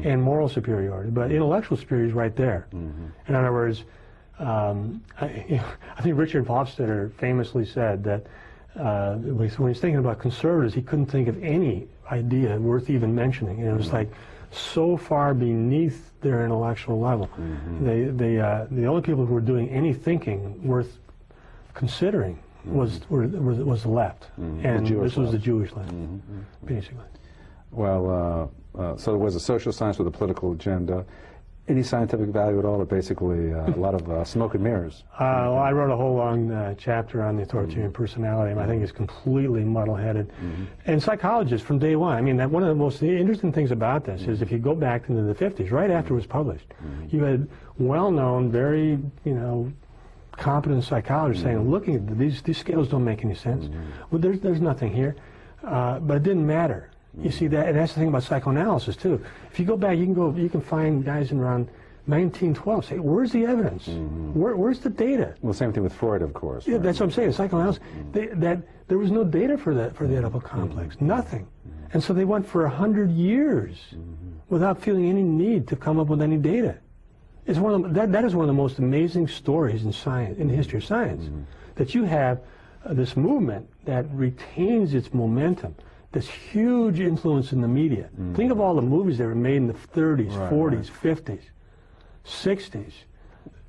and moral superiority, but intellectual superiority is right there. In other words, I think Richard Hofstadter famously said that when he's thinking about conservatives, he couldn't think of any idea worth even mentioning. And it was like so far beneath their intellectual level. The only people who were doing any thinking worth considering was the left, and this was the Jewish left, basically. Well, so it was a social science with a political agenda. Any scientific value at all, or basically a lot of smoke and mirrors? Well, I wrote a whole long chapter on the authoritarian personality, and I think it's completely muddle-headed. And psychologists from day one, I mean, one of the most interesting things about this is if you go back into the 50s, right after it was published, you had well-known, very, competent psychologists saying, looking at these scales don't make any sense. Well, there's nothing here. But it didn't matter. You see that, and that's the thing about psychoanalysis too. If you go back, you can find guys in around 1912 say, "Where's the evidence? Where's the data?" Well, same thing with Freud, of course. Yeah, right? that's what I'm saying. Psychoanalysis, that there was no data for the Oedipal complex, nothing, and so they went for 100 years without feeling any need to come up with any data. It's one of that is one of the most amazing stories in science, in the history of science, that you have this movement that retains its momentum. This huge influence in the media. Think of all the movies that were made in the 30s, 40s, 50s, 60s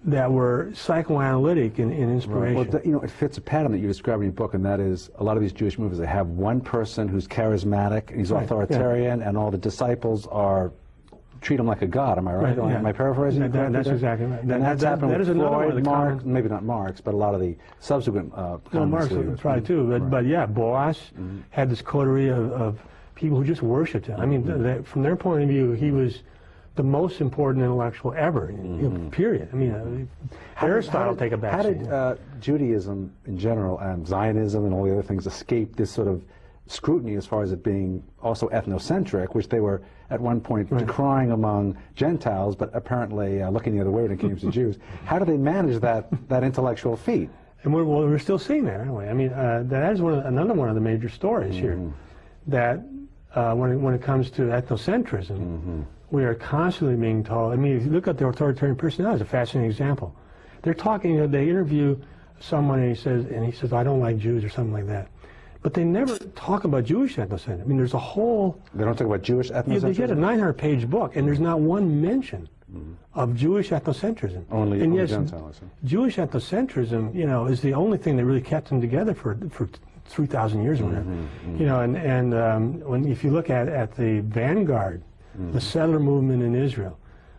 that were psychoanalytic in inspiration. Well, it fits a pattern that you describe in your book, and that is a lot of these Jewish movies, they have one person who's charismatic, and he's authoritarian, and all the disciples treat him like a god. Am I right? Am I paraphrasing? That's exactly right. And that's happened with Freud, Marx, maybe not Marx, but a lot of the subsequent Marx tried too, but yeah, Boas had this coterie of people who just worshipped him. I mean, from their point of view, he was the most important intellectual ever, period. I mean, Aristotle take a back How did Judaism in general and Zionism and all the other things escape this sort of scrutiny as far as it being also ethnocentric, which they were at one point decrying among Gentiles, but apparently looking the other way when it came to Jews? How do they manage that intellectual feat? And we're still seeing that, aren't we? I mean, that is another one of the major stories here, that when it comes to ethnocentrism, we are constantly being told, I mean, if you look at the authoritarian personality, it's a fascinating example. They're talking, they interview someone and he says, I don't like Jews or something like that. But they never talk about Jewish ethnocentrism. I mean, there's a whole... They don't talk about Jewish ethnocentrism? They get a 900-page book, and there's not one mention of Jewish ethnocentrism. Only Gentile, Jewish ethnocentrism, is the only thing that really kept them together for 3,000 years or whatever. If you look at the vanguard, the settler movement in Israel,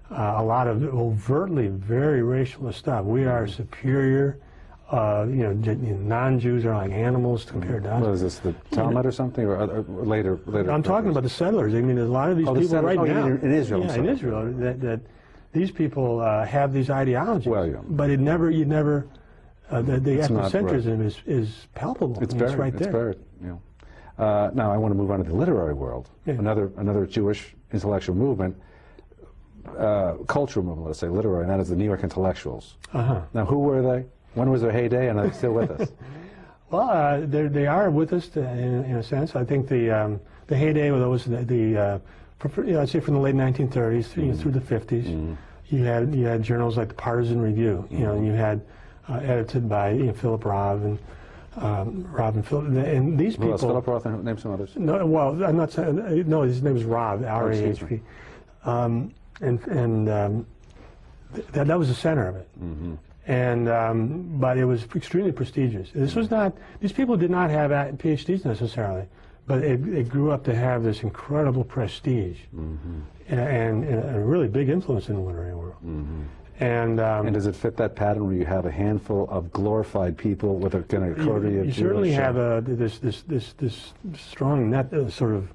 a lot of overtly very racialist stuff. We are superior. Non-Jews are like animals compared to us. What is this, the Talmud or something, or later? I'm talking about the settlers. I mean, there's a lot of these people right now in Israel. Yeah, in Israel, that these people have these ideologies. Well, yeah. But the ethnocentrism is palpable. It's right there. It's buried. Yeah. Now I want to move on to the literary world. Yeah. Another Jewish intellectual movement, cultural movement, let's say, literary, and that is the New York intellectuals. Now, who were they? When was their heyday, and are they still with us? Well, they are with us in a sense. I think the heyday was I'd say from the late 1930s through the 50s. You had journals like the Partisan Review, and you had edited by Philip Roth and Philip, and these people. Philip Roth, and name some others. No, well, I'm not saying. No, his name is Roth, R-A-H-P, that was the center of it. But it was extremely prestigious. This was not; these people did not have PhDs necessarily, but it grew up to have this incredible prestige and a really big influence in the literary world. And does it fit that pattern where you have a handful of glorified people with a kind of coterie of You certainly have this strong sort of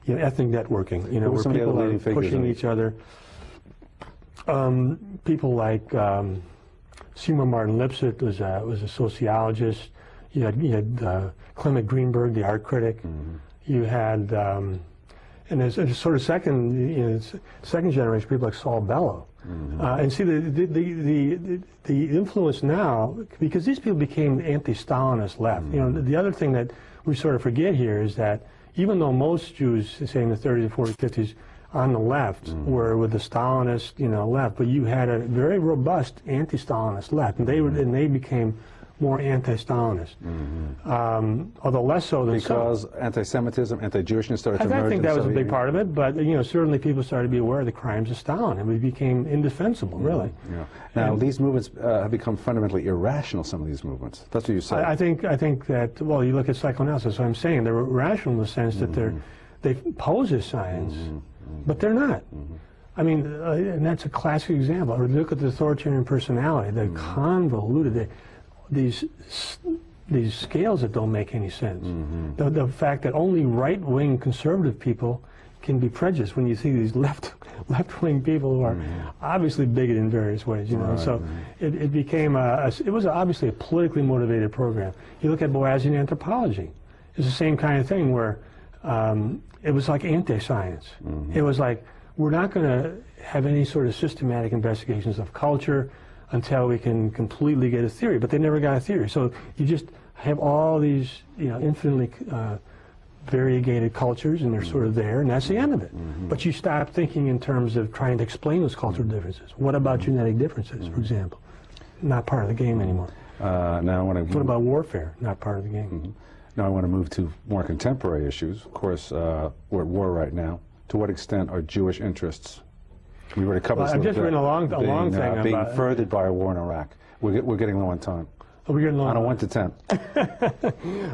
ethnic networking. Where people are pushing each other. People like. Seymour Martin Lipset was a sociologist. You had Clement Greenberg, the art critic. You had, and there's sort of second generation people like Saul Bellow. And see the influence now, because these people became anti-Stalinist left. The other thing that we sort of forget here is that even though most Jews, say in the 30s, 40s, 50s, on the left were with the Stalinist, left, but you had a very robust anti-Stalinist left, and they became more anti-Stalinist, although less so than because anti-Semitism, anti-Jewishness started to emerge. I think that was a big part of it, but certainly people started to be aware of the crimes of Stalin, and we became indefensible, really. Yeah. Now, these movements have become fundamentally irrational. Some of these movements. That's what you said. I think that, well, you look at psychoanalysis. So I'm saying they're irrational in the sense that they pose as science, but they're not. I mean, and that's a classic example. Or look at the authoritarian personality. They're convoluted. These scales that don't make any sense. The fact that only right-wing conservative people can be prejudiced when you see these left-wing people who are obviously bigoted in various ways. So it became it was obviously a politically motivated program. You look at Boasian anthropology; it's the same kind of thing where it was like anti-science. It was like, we're not going to have any sort of systematic investigations of culture until we can completely get a theory, but they never got a theory. So you just have all these, infinitely variegated cultures, and they're sort of there, and that's the end of it. But you stop thinking in terms of trying to explain those cultural differences. What about genetic differences, for example? Not part of the game anymore. Now I want to. What about warfare? Not part of the game. Now I want to move to more contemporary issues. Of course, we're at war right now. To what extent are Jewish interests? We already covered I've just written a long thing being about furthered by our war in Iraq. We're getting low on time. Oh, we're getting low on a 1 to 10.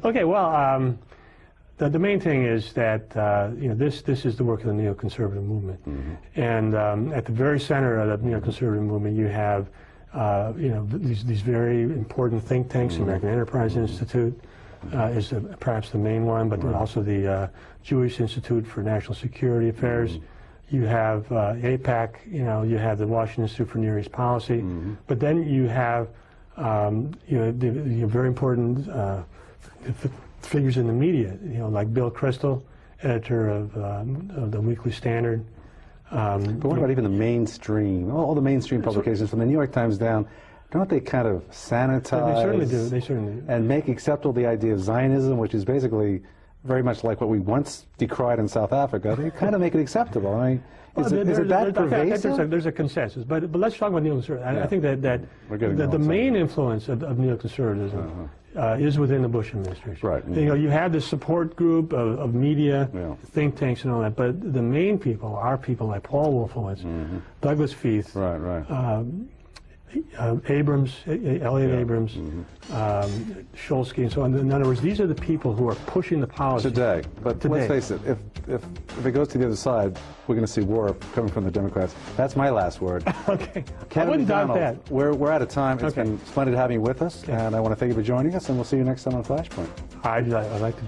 Okay, well, the main thing is that this is the work of the neoconservative movement, and at the very center of the neoconservative movement, you have these very important think tanks. The American Enterprise Institute is perhaps the main one, but also the Jewish Institute for National Security Affairs. You have AIPAC, you have the Washington Institute for Near East Policy, but then you have the very important figures in the media, like Bill Kristol, editor of the Weekly Standard. But what about even the mainstream, all the mainstream publications, from the New York Times down? Don't they kind of sanitize? They certainly do. They certainly do. And make acceptable the idea of Zionism, which is basically very much like what we once decried in South Africa. They kind of make it acceptable. I mean, is it that pervasive? There's a consensus, but let's talk about neoconservatism. I think that the main influence of neoconservatism is within the Bush administration. Right. You have this support group of media, think tanks, and all that, but the main people are people like Paul Wolfowitz, Douglas Feith, Abrams, Elliot Abrams, Scholsky, and so on. In other words, these are the people who are pushing the policy today. But let's face it, if it goes to the other side, we're going to see war coming from the Democrats. That's my last word. Okay. I wouldn't doubt that. We're out of time. It's been splendid having you with us, and I want to thank you for joining us, and we'll see you next time on Flashpoint. I'd like to do